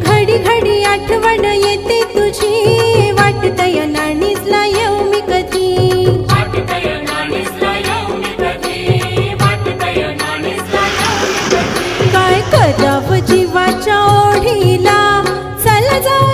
घडी घडी आठवण येते तुझी, वाटतय नाणीसला येऊ मी कधी. काय करावं जीवाच्या ओढीला, चल जाऊ